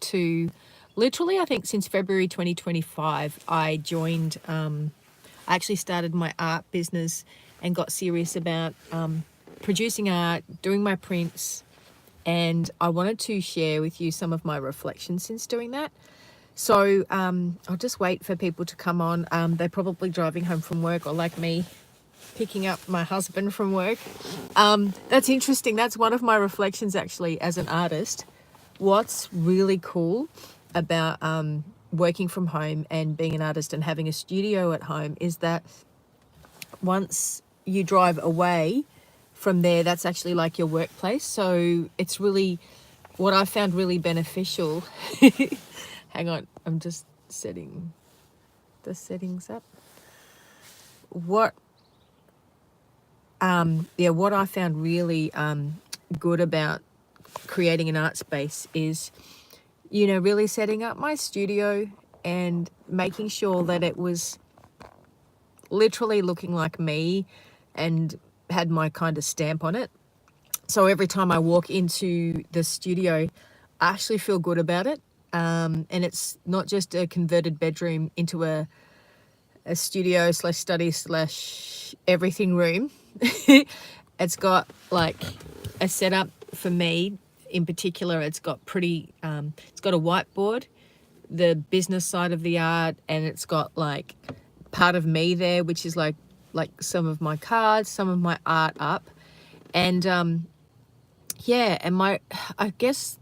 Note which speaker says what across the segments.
Speaker 1: to literally, I think since February 2025, I joined, I actually started my art business and got serious about producing art, doing my prints, and I wanted to share with you some of my reflections since doing that. So I'll just wait for people to come on. They're probably driving home from work, or like me, picking up my husband from work. That's interesting. That's one of my reflections actually as an artist. What's really cool about working from home and being an artist and having a studio at home is that once you drive away from there, that's actually like your workplace. So it's really what I found really beneficial. Hang on, I'm just setting the settings up. What I found really good about creating an art space is, really setting up my studio and making sure that it was literally looking like me and had my kind of stamp on it. So every time I walk into the studio, I actually feel good about it. And it's not just a converted bedroom into a studio / study / everything room. It's got like a setup for me in particular. It's got it's got a whiteboard, the business side of the art, and it's got like part of me there, which is like some of my cards, some of my art up. And and I guess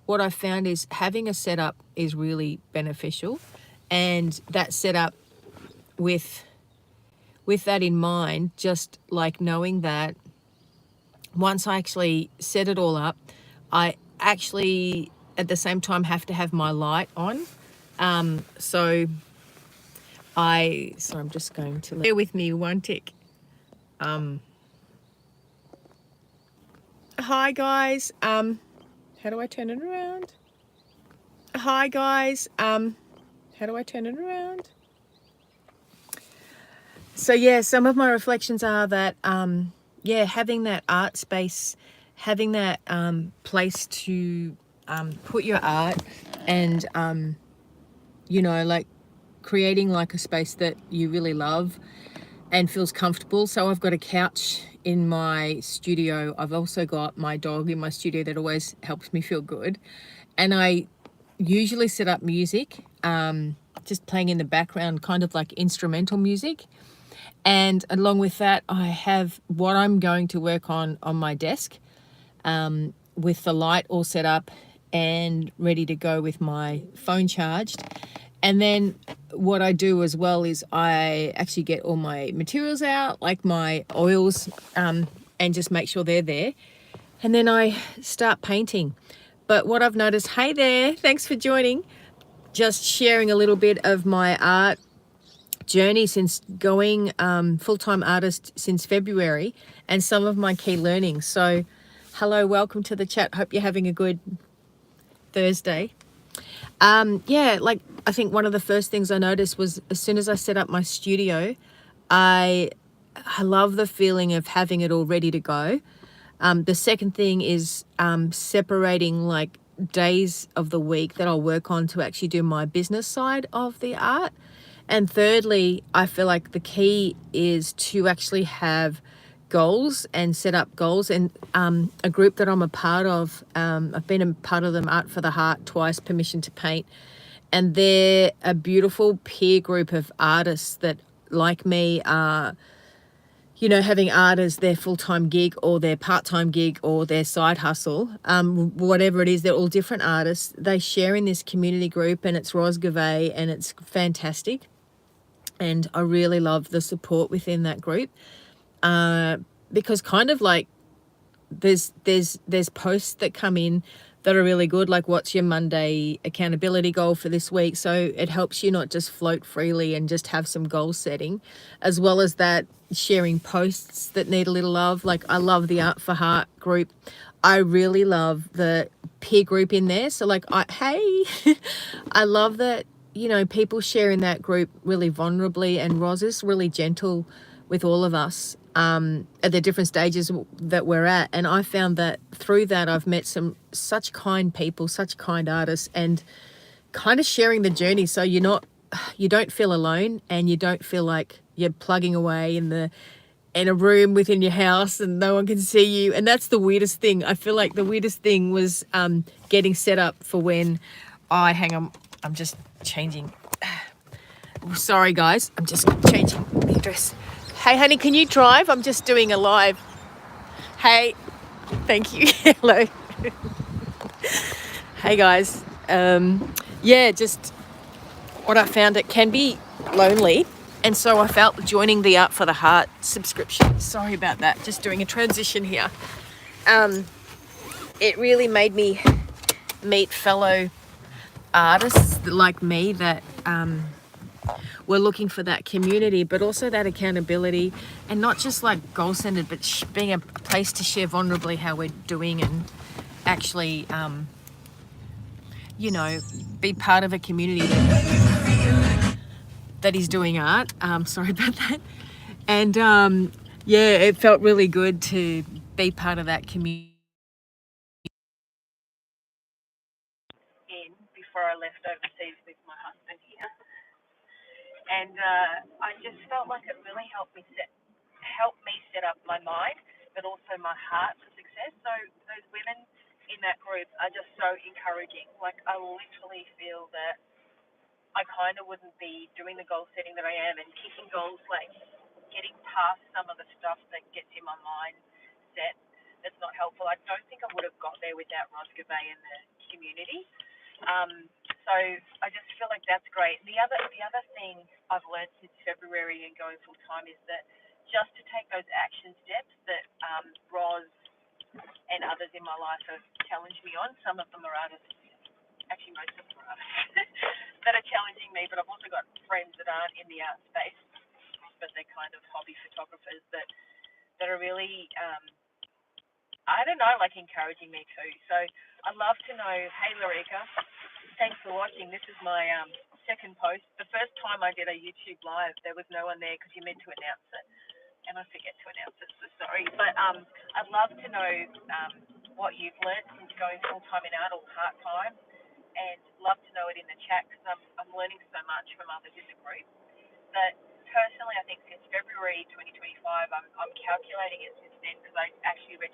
Speaker 1: what I found is having a setup is really beneficial, and that setup with that in mind, just like knowing that once I actually set it all up, I actually at the same time have to have my light on. So I'm just going to bear with me one tick. Hi guys. How do I turn it around? Hi guys. How do I turn it around? So yeah, some of my reflections are that having that art space, having that place to put your art, and like creating like a space that you really love and feels comfortable. So I've got a couch in my studio. I've also got my dog in my studio that always helps me feel good. And I usually set up music, just playing in the background, kind of like instrumental music. And along with that, I have what I'm going to work on my desk, with the light all set up and ready to go with my phone charged. And then what I do as well is I actually get all my materials out, like my oils, and just make sure they're there. And then I start painting. But what I've noticed, hey there, thanks for joining. Just sharing a little bit of my art journey since going full-time artist since February, and some of my key learnings. So hello, welcome to the chat. Hope you're having a good Thursday. I think one of the first things I noticed was as soon as I set up my studio, I love the feeling of having it all ready to go. The second thing is separating like days of the week that I'll work on to actually do my business side of the art. And thirdly, I feel like the key is to actually have goals and set up goals. And a group that I'm a part of, I've been a part of them, Art for the Heart, twice, Permission to Paint. And they're a beautiful peer group of artists that, like me, are, having art as their full-time gig or their part-time gig or their side hustle, whatever it is. They're all different artists. They share in this community group, and it's Ros Gavay, and it's fantastic. And I really love the support within that group, because kind of like there's posts that come in that are really good, like what's your Monday accountability goal for this week. So it helps you not just float freely and just have some goal setting, as well as that sharing posts that need a little love. Like I love the Art for Heart group. I really love the peer group in there. So like I love that, people share in that group really vulnerably, and Ros is really gentle with all of us. at the different stages that we're at. And I found that through that, I've met such kind people, such kind artists, and kind of sharing the journey. So you don't feel alone, and you don't feel like you're plugging away in a room within your house and no one can see you. And that's the weirdest thing. I feel like the weirdest thing was getting set up for when hang on, I'm just changing. Sorry guys, I'm just changing the address. Hey honey, can you drive? I'm just doing a live. Hey, thank you. Hello. Hey guys. Yeah, just what I found, it can be lonely. And so I felt joining the Art for the Heart subscription. Sorry about that, just doing a transition here. It really made me meet fellow artists like me that were looking for that community, but also that accountability, and not just like goal-centered, but being a place to share vulnerably how we're doing, and actually, be part of a community that is doing art. Sorry about that. And yeah, it felt really good to be part of that community. Before I left overseas with my husband here, and I just felt like it really helped me set up my mind, but also my heart for success. So those women in that group are just so encouraging. Like, I literally feel that I kind of wouldn't be doing the goal setting that I am and kicking goals, like getting past some of the stuff that gets in my mindset that's not helpful. I don't think I would have got there without Roscoe Bay and the community. So I just feel like that's great. The other thing I've learned since February and going full time is that just to take those action steps that Ros and others in my life have challenged me on. Some of them are artists, actually most of them are artists that are challenging me, but I've also got friends that aren't in the art space, but they're kind of hobby photographers that are really, I don't know, like encouraging me too. So I'd love to know, hey Larika, thanks for watching. This is my second post. The first time I did a YouTube live, there was no one there because you meant to announce it, and I forget to announce it, so sorry. But I'd love to know what you've learned since going full-time in art or part-time, and love to know it in the chat, because I'm learning so much from others in the group. But personally, I think since February 2025, I'm calculating it since then, because I actually registered